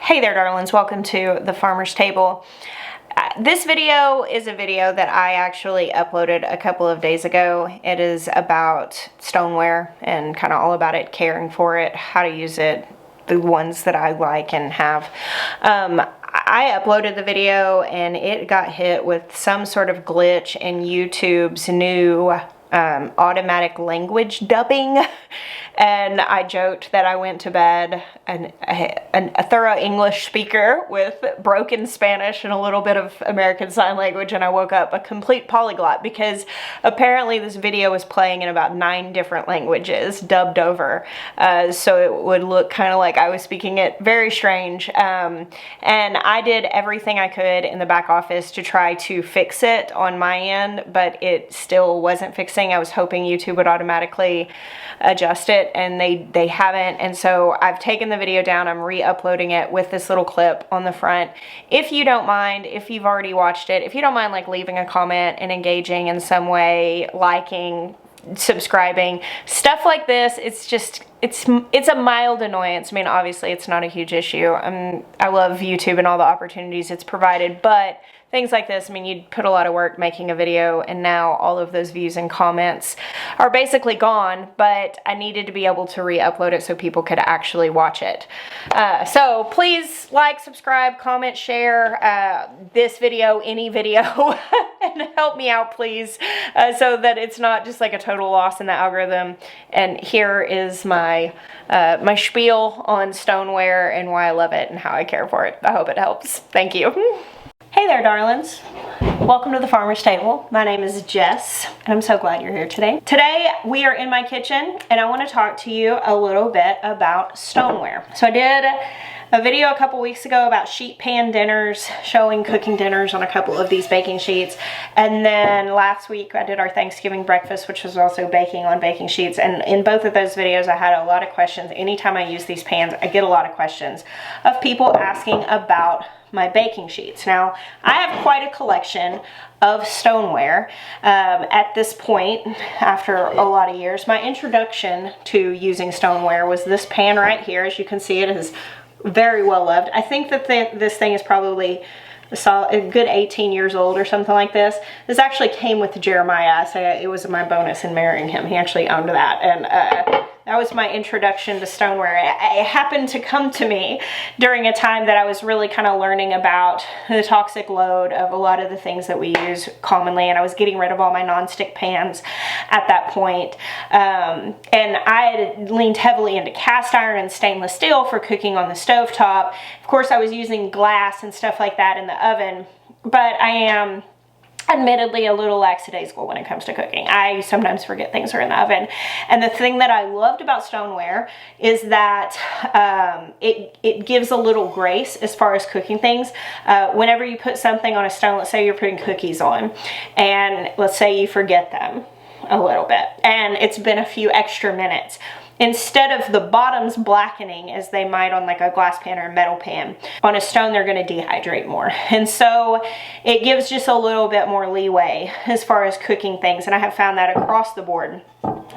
Hey there, darlings. Welcome to the Farmer's Table. This video is a video that I actually uploaded a couple of days ago. It is about stoneware and kind of all about it, caring for it, how to use it, the ones that I like and have. I uploaded the video and it got hit with some sort of glitch in YouTube's new automatic language dubbing. And I joked that I went to bed a thorough English speaker with broken Spanish and a little bit of American Sign Language, and I woke up a complete polyglot because apparently this video was playing in about 9 different languages dubbed over, so it would look kind of like I was speaking it. Very strange. And I did everything I could in the back office to try to fix it on my end, but it still wasn't fixing. I was hoping YouTube would automatically adjust it, and they haven't. And so I've taken the video down. I'm re-uploading it with this little clip on the front. If you don't mind, if you've already watched it, if you don't mind like leaving a comment and engaging in some way, liking, subscribing, stuff like this, it's a mild annoyance. I mean, obviously it's not a huge issue. I love YouTube and all the opportunities it's provided, but things like this, I mean, you'd put a lot of work making a video, and now all of those views and comments are basically gone, but I needed to be able to re-upload it so people could actually watch it. So please like, subscribe, comment, share this video, any video, and help me out, please, so that it's not just like a total loss in the algorithm. And here is my my spiel on stoneware and why I love it and how I care for it. I hope it helps. Thank you. Hey there, darlings. Welcome to the Farmer's Table. My name is Jess, and I'm so glad you're here today. Today, we are in my kitchen, and I want to talk to you a little bit about stoneware. So I did a video a couple weeks ago about sheet pan dinners, showing cooking dinners on a couple of these baking sheets. And then last week, I did our Thanksgiving breakfast, which was also baking on baking sheets. And in both of those videos, I had a lot of questions. Anytime I use these pans, I get a lot of questions of people asking about my baking sheets. Now, I have quite a collection of stoneware at this point after a lot of years. My introduction to using stoneware was this pan right here. As you can see, it is very well loved. I think that this thing is probably a good 18 years old or something like this. This actually came with Jeremiah, so it was my bonus in marrying him. He actually owned that, and that was my introduction to stoneware. It happened to come to me during a time that I was really kind of learning about the toxic load of a lot of the things that we use commonly, and I was getting rid of all my nonstick pans at that point. And I had leaned heavily into cast iron and stainless steel for cooking on the stovetop. Of course, I was using glass and stuff like that in the oven, but I am admittedly a little lackadaisical when it comes to cooking. I sometimes forget things are in the oven. And the thing that I loved about stoneware is that it gives a little grace as far as cooking things. Whenever you put something on a stone, let's say you're putting cookies on, and let's say you forget them a little bit, and it's been a few extra minutes. Instead of the bottoms blackening as they might on like a glass pan or a metal pan, on a stone they're going to dehydrate more. And so it gives just a little bit more leeway as far as cooking things. And I have found that across the board.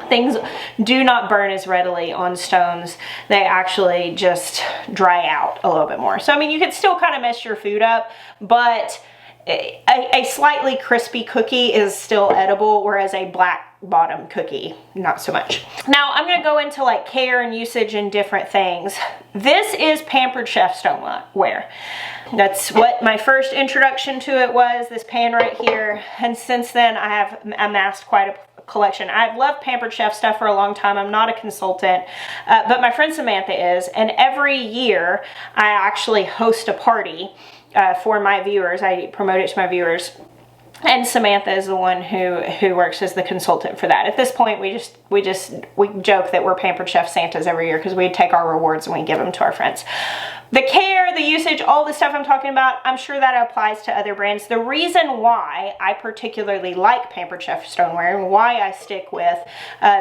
Things do not burn as readily on stones. They actually just dry out a little bit more. So I mean, you can still kind of mess your food up, but a slightly crispy cookie is still edible, whereas a black bottom cookie, not so much. Now I'm going to go into like care and usage and different things. This is Pampered Chef stoneware. That's what my first introduction to it was, this pan right here. And since then I have amassed quite a collection. I've loved Pampered Chef stuff for a long time. I'm not a consultant, but my friend Samantha is, and every year I actually host a party for my viewers. I promote it to my viewers, and Samantha is the one who works as the consultant for that. At this point, we joke that we're Pampered Chef Santas every year because we take our rewards and we give them to our friends. The care, the usage, all the stuff I'm talking about, I'm sure that applies to other brands. The reason why I particularly like Pampered Chef stoneware and why I stick with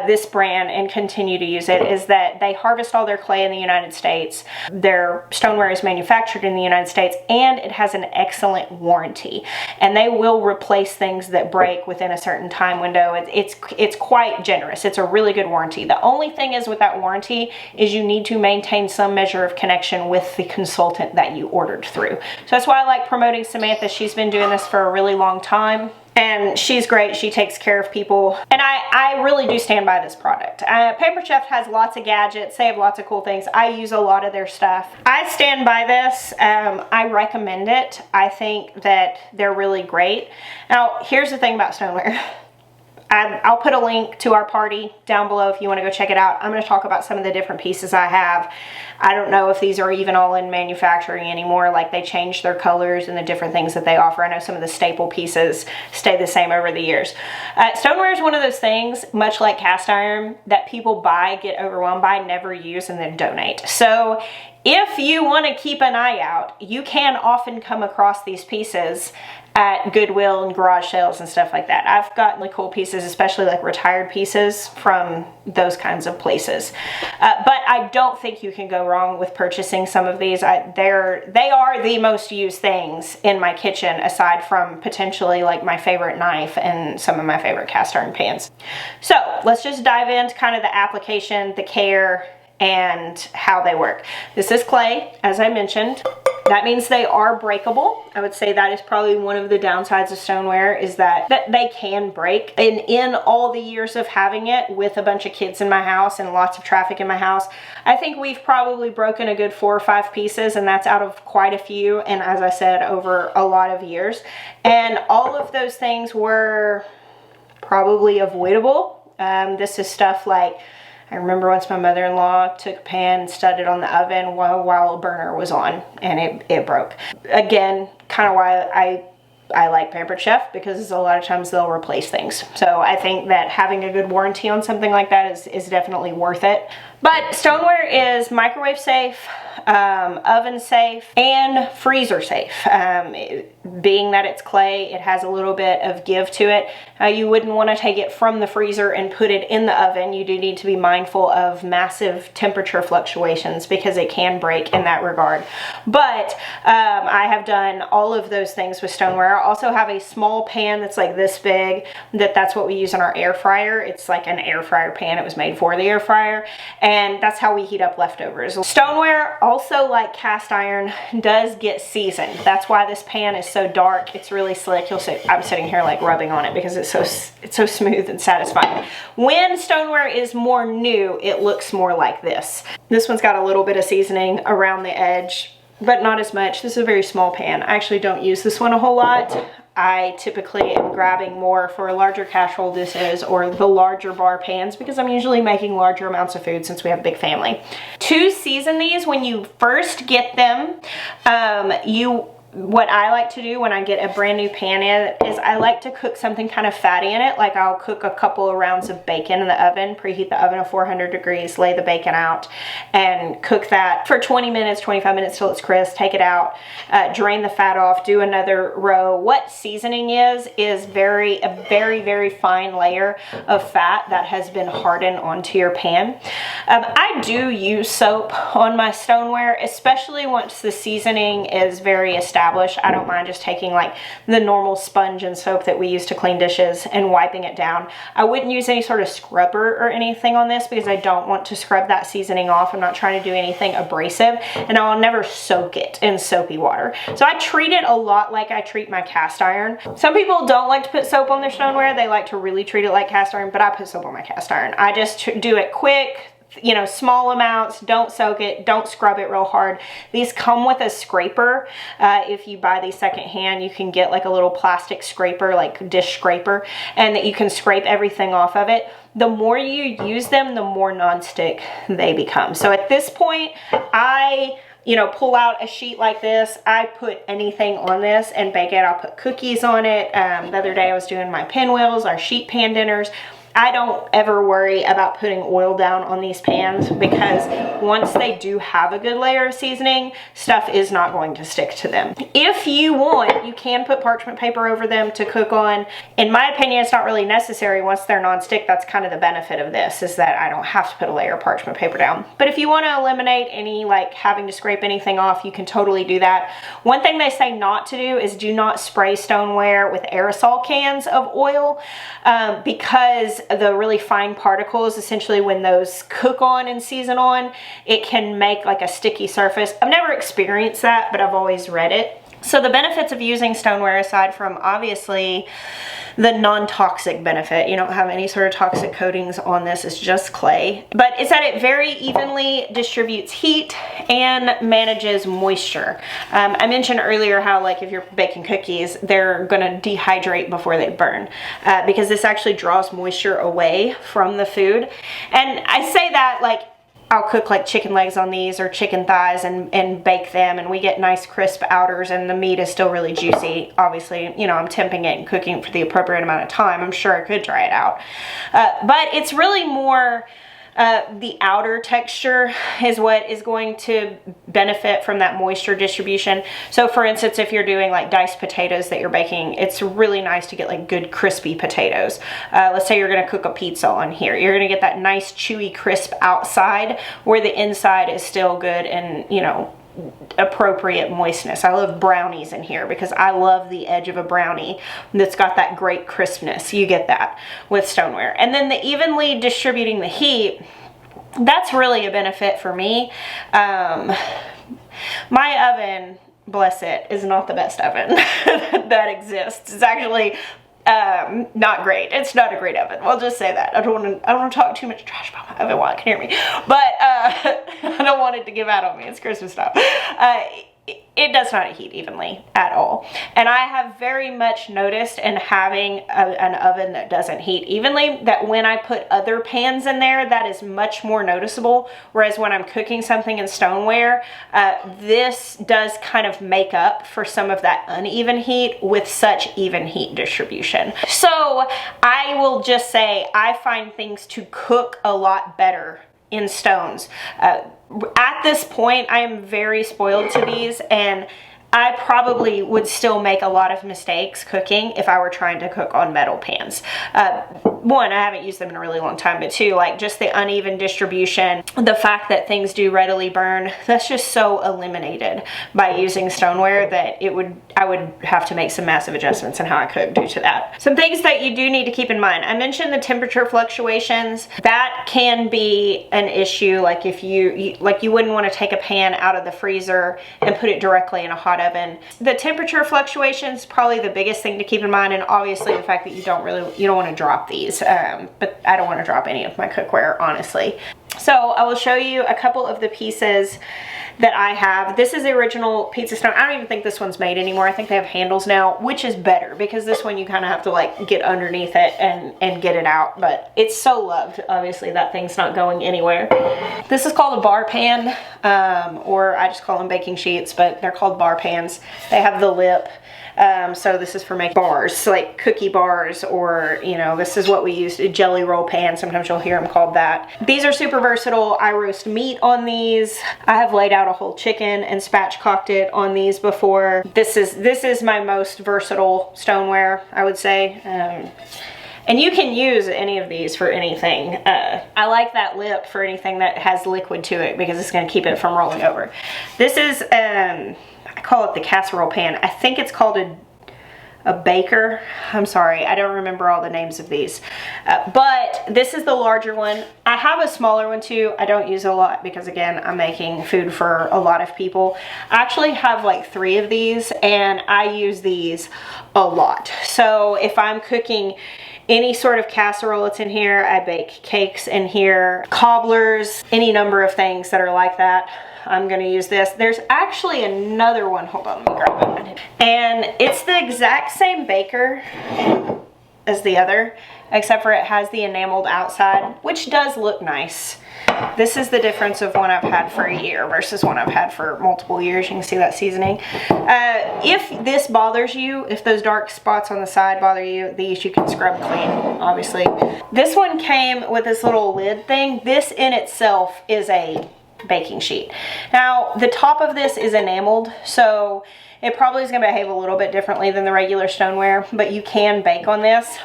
this brand and continue to use it is that they harvest all their clay in the United States. Their stoneware is manufactured in the United States, and it has an excellent warranty. And they will replace things that break within a certain time window. It's quite generous. It's a really good warranty. The only thing is with that warranty is you need to maintain some measure of connection with the consultant that you ordered through. So that's why I like promoting Samantha. She's been doing this for a really long time. And she's great. She takes care of people. And I really do stand by this product. Paper Chef has lots of gadgets. They have lots of cool things. I use a lot of their stuff. I stand by this. I recommend it. I think that they're really great. Now, here's the thing about Stoneware. I'll put a link to our party down below if you want to go check it out. I'm going to talk about some of the different pieces I have. I don't know if these are even all in manufacturing anymore, like they changed their colors and the different things that they offer. I know some of the staple pieces stay the same over the years. Stoneware is one of those things, much like cast iron, that people buy, get overwhelmed by, never use, and then donate. So if you want to keep an eye out, you can often come across these pieces at Goodwill and garage sales and stuff like that. I've gotten like cool pieces, especially like retired pieces from those kinds of places. But I don't think you can go wrong with purchasing some of these. They are the most used things in my kitchen, aside from potentially like my favorite knife and some of my favorite cast iron pans. So let's just dive into kind of the application, the care, and how they work. This is clay, as I mentioned. That means they are breakable. I would say that is probably one of the downsides of Stoneware, is that they can break. And in all the years of having it with a bunch of kids in my house and lots of traffic in my house, I think we've probably broken a good 4 or 5 pieces, and that's out of quite a few. And as I said, over a lot of years. And all of those things were probably avoidable. This is stuff like, I remember once my mother-in-law took a pan and stuck it on the oven while a burner was on, and it broke. Again, kind of why I like Pampered Chef, because a lot of times they'll replace things. So I think that having a good warranty on something like that is definitely worth it. But Stoneware is microwave safe, oven safe, and freezer safe. Being that it's clay, it has a little bit of give to it. You wouldn't want to take it from the freezer and put it in the oven. You do need to be mindful of massive temperature fluctuations, because it can break in that regard. But I have done all of those things with Stoneware. I also have a small pan that's like this big, that's what we use in our air fryer. It's like an air fryer pan. It was made for the air fryer. And that's how we heat up leftovers. Stoneware, also like cast iron, does get seasoned. That's why this pan is so dark. It's really slick. You'll see, I'm sitting here like rubbing on it because it's so smooth and satisfying. When Stoneware is more new, it looks more like this. This one's got a little bit of seasoning around the edge, but not as much. This is a very small pan. I actually don't use this one a whole lot. I typically am grabbing more for larger casserole dishes or the larger bar pans, because I'm usually making larger amounts of food since we have a big family. To season these, when you first get them, what I like to do when I get a brand new pan in is I like to cook something kind of fatty in it. Like I'll cook a couple of rounds of bacon in the oven, preheat the oven to 400 degrees, lay the bacon out, and cook that for 20 minutes, 25 minutes till it's crisp, take it out, drain the fat off, do another row. What seasoning is a very, very fine layer of fat that has been hardened onto your pan. I do use soap on my Stoneware, especially once the seasoning is very established. I don't mind just taking like the normal sponge and soap that we use to clean dishes and wiping it down. I wouldn't use any sort of scrubber or anything on this, because I don't want to scrub that seasoning off. I'm not trying to do anything abrasive, and I'll never soak it in soapy water. So I treat it a lot like I treat my cast iron. Some people don't like to put soap on their Stoneware. They like to really treat it like cast iron, but I put soap on my cast iron. I just do it quick, you know, small amounts. Don't soak it, don't scrub it real hard. These come with a scraper. If you buy these secondhand, you can get like a little plastic scraper, like dish scraper, and that you can scrape everything off of it. The more you use them, the more nonstick they become. So at this point, I pull out a sheet like this. I put anything on this and bake it. I'll put cookies on it. The other day I was doing my pinwheels, our sheet pan dinners. I don't ever worry about putting oil down on these pans, because once they do have a good layer of seasoning, stuff is not going to stick to them. If you want, you can put parchment paper over them to cook on. In my opinion, it's not really necessary once they're non-stick. That's kind of the benefit of this, is that I don't have to put a layer of parchment paper down. But if you want to eliminate any like having to scrape anything off, you can totally do that. One thing they say not to do is do not spray Stoneware with aerosol cans of oil, because the really fine particles, essentially when those cook on and season on, it can make like a sticky surface. I've never experienced that, but I've always read it. So the benefits of using stoneware, aside from obviously the non-toxic benefit, you don't have any sort of toxic coatings on this, it's just clay, but it's that it very evenly distributes heat and manages moisture. I mentioned earlier how, like, if you're baking cookies, they're gonna dehydrate before they burn, because this actually draws moisture away from the food. And I say that, like, I'll cook like chicken legs on these or chicken thighs and bake them, and we get nice crisp outers and the meat is still really juicy. Obviously, you know, I'm temping it and cooking for the appropriate amount of time. I'm sure I could dry it out. But it's really more the outer texture is what is going to benefit from that moisture distribution. So for instance, if you're doing like diced potatoes that you're baking, it's really nice to get like good crispy potatoes. Let's say you're going to cook a pizza on here. You're going to get that nice chewy crisp outside where the inside is still good and, you know, appropriate moistness. I love brownies in here because I love the edge of a brownie that's got that great crispness. You get that with stoneware. And then the evenly distributing the heat, that's really a benefit for me. My oven, bless it, is not the best oven that exists. It's actually not great. It's not a great oven. We'll just say that. I don't want to talk too much trash about my oven while it can hear me. But I don't want it to give out on me. It's Christmas stuff. It does not heat evenly at all. And I have very much noticed in having an oven that doesn't heat evenly that when I put other pans in there, that is much more noticeable. Whereas when I'm cooking something in stoneware, this does kind of make up for some of that uneven heat with such even heat distribution. So I will just say I find things to cook a lot better in stones. At this point, I am very spoiled to these, and I probably would still make a lot of mistakes cooking if I were trying to cook on metal pans. One, I haven't used them in a really long time, but two, like just the uneven distribution, the fact that things do readily burn, that's just so eliminated by using stoneware that I would have to make some massive adjustments in how I cook due to that. Some things that you do need to keep in mind. I mentioned the temperature fluctuations. That can be an issue, like if you wouldn't want to take a pan out of the freezer and put it directly in a hot oven. The temperature fluctuations probably the biggest thing to keep in mind, and obviously the fact that you don't want to drop these, but I don't want to drop any of my cookware, honestly. So I will show you a couple of the pieces that I have. This is the original pizza stone. I don't even think this one's made anymore. I think they have handles now, which is better because this one you kind of have to like get underneath it and get it out, but it's so loved. Obviously that thing's not going anywhere. This is called a bar pan, or I just call them baking sheets, but they're called bar pans. They have the lip. So this is for making bars, like cookie bars, or, you know, this is what we use, a jelly roll pan. Sometimes you'll hear them called that. These are super versatile. I roast meat on these. I have laid out a whole chicken and spatchcocked it on these before. This is my most versatile stoneware, I would say. And you can use any of these for anything. I like that lip for anything that has liquid to it because it's going to keep it from rolling over. This is, I call it the casserole pan. I think it's called a baker. I'm sorry, I don't remember all the names of these. But this is the larger one. I have a smaller one too. I don't use it a lot because, again, I'm making food for a lot of people. I actually have like 3 of these, and I use these a lot. So if I'm cooking any sort of casserole, it's in here. I bake cakes in here, cobblers, any number of things that are like that. I'm going to use this. There's actually another one. Hold on, let me grab it. And it's the exact same baker as the other, except for it has the enameled outside, which does look nice. This is the difference of one I've had for a year versus one I've had for multiple years. You can see that seasoning. If this bothers you, if those dark spots on the side bother you, these you can scrub clean, obviously. This one came with this little lid thing. This in itself is a baking sheet. Now, the top of this is enameled, so it probably is going to behave a little bit differently than the regular stoneware, but you can bake on this.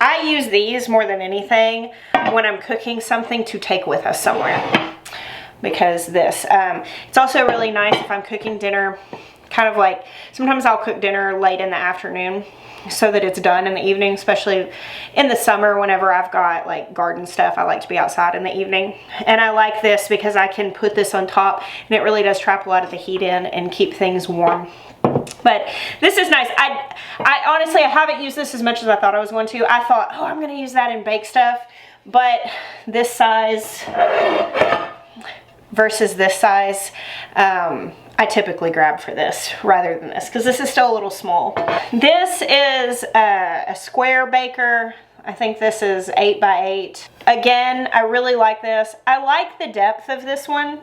I use these more than anything when I'm cooking something to take with us somewhere, because this, it's also really nice if I'm cooking dinner kind of like, sometimes I'll cook dinner late in the afternoon so that it's done in the evening, especially in the summer whenever I've got like garden stuff. I like to be outside in the evening. And I like this because I can put this on top and it really does trap a lot of the heat in and keep things warm. But this is nice. I honestly, I haven't used this as much as I thought I was going to. I thought, oh, I'm going to use that in bake stuff. But this size versus this size, I typically grab for this rather than this because this is still a little small. This is a square baker. I think this is 8 by 8. Again, I really like this. I like the depth of this one.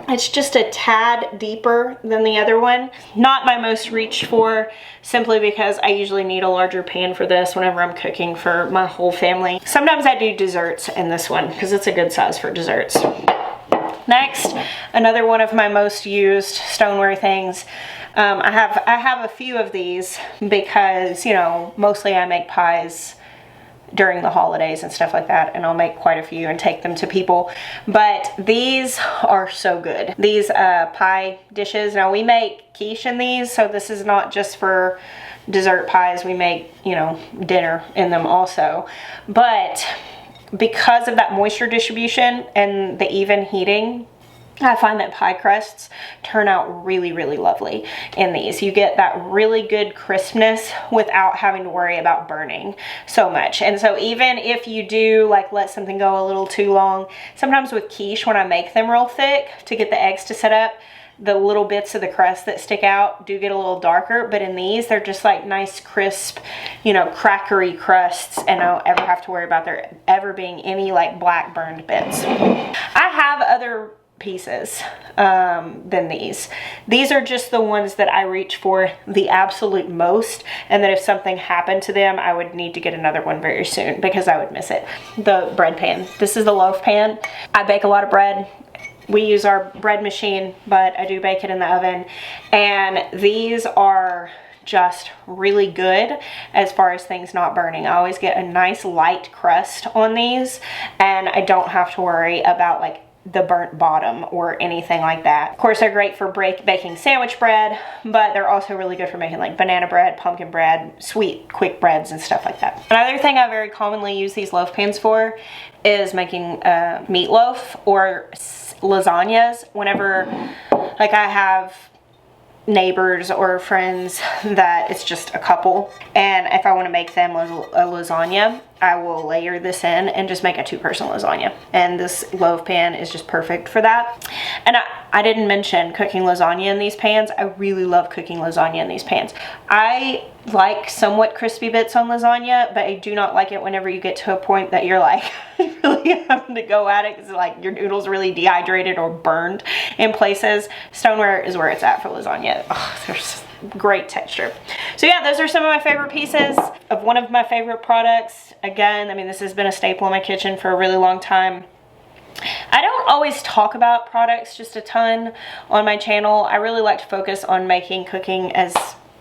It's just a tad deeper than the other one. Not my most reach for, simply because I usually need a larger pan for this whenever I'm cooking for my whole family. Sometimes I do desserts in this one because it's a good size for desserts. Next, another one of my most used stoneware things. I have a few of these because, you know, mostly I make pies during the holidays and stuff like that, and I'll make quite a few and take them to people. But these are so good. These pie dishes. Now we make quiche in these, so this is not just for dessert pies. We make, you know, dinner in them also. But because of that moisture distribution and the even heating, I find that pie crusts turn out really, really lovely in these. You get that really good crispness without having to worry about burning so much. And so even if you do like let something go a little too long, sometimes with quiche, when I make them real thick to get the eggs to set up, the little bits of the crust that stick out do get a little darker, but in these, they're just like nice, crisp, you know, crackery crusts, and I don't ever have to worry about there ever being any like black burned bits. I have other pieces than these. These are just the ones that I reach for the absolute most, and that if something happened to them, I would need to get another one very soon because I would miss it. The bread pan. This is the loaf pan. I bake a lot of bread. We use our bread machine, but I do bake it in the oven, and these are just really good as far as things not burning. I always get a nice light crust on these, and I don't have to worry about like the burnt bottom or anything like that. Of course, they're great for baking sandwich bread, but they're also really good for making like banana bread, pumpkin bread, sweet quick breads and stuff like that. Another thing I very commonly use these loaf pans for is making meatloaf or lasagnas. Whenever like I have neighbors or friends that it's just a couple, and if I want to make them a lasagna, I will layer this in and just make a 2-person lasagna, and this loaf pan is just perfect for that. And I didn't mention cooking lasagna in these pans. I really love cooking lasagna in these pans. I like somewhat crispy bits on lasagna, but I do not like it whenever you get to a point that you're like really having to go at it because like your noodles really dehydrated or burned in places. Stoneware is where it's at for lasagna. Oh, there's great texture. So yeah, those are some of my favorite pieces of one of my favorite products. Again, I mean, this has been a staple in my kitchen for a really long time. I don't always talk about products just a ton on my channel. I really like to focus on making cooking as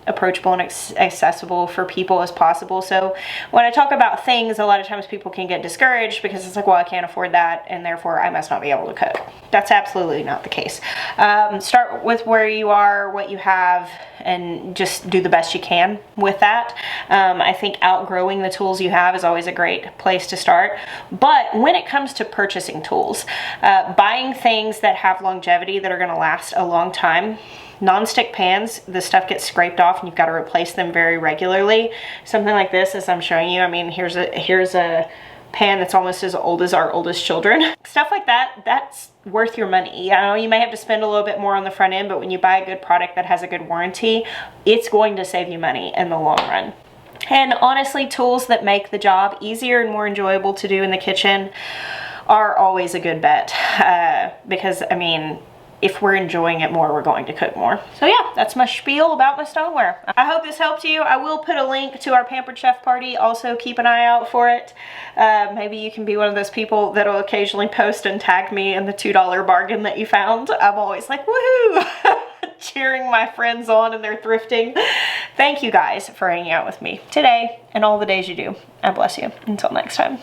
approachable and accessible for people as possible. So when I talk about things, a lot of times people can get discouraged because it's like, well, I can't afford that, and therefore I must not be able to cook. That's absolutely not the case. Start with where you are, what you have, and just do the best you can with that. I think outgrowing the tools you have is always a great place to start. But when it comes to purchasing tools, buying things that have longevity, that are going to last a long time. Non-stick pans, the stuff gets scraped off and you've got to replace them very regularly. Something like this, as I'm showing you, I mean, here's a pan that's almost as old as our oldest children. Stuff like that, that's worth your money. I know you may have to spend a little bit more on the front end, but when you buy a good product that has a good warranty, it's going to save you money in the long run. And honestly, tools that make the job easier and more enjoyable to do in the kitchen are always a good bet. Because, I mean, if we're enjoying it more, we're going to cook more. So yeah, that's my spiel about my stoneware. I hope this helped you. I will put a link to our Pampered Chef party. Also keep an eye out for it. Maybe you can be one of those people that'll occasionally post and tag me in the $2 bargain that you found. I'm always like, woohoo! Cheering my friends on and they're thrifting. Thank you guys for hanging out with me today and all the days you do. I bless you. Until next time.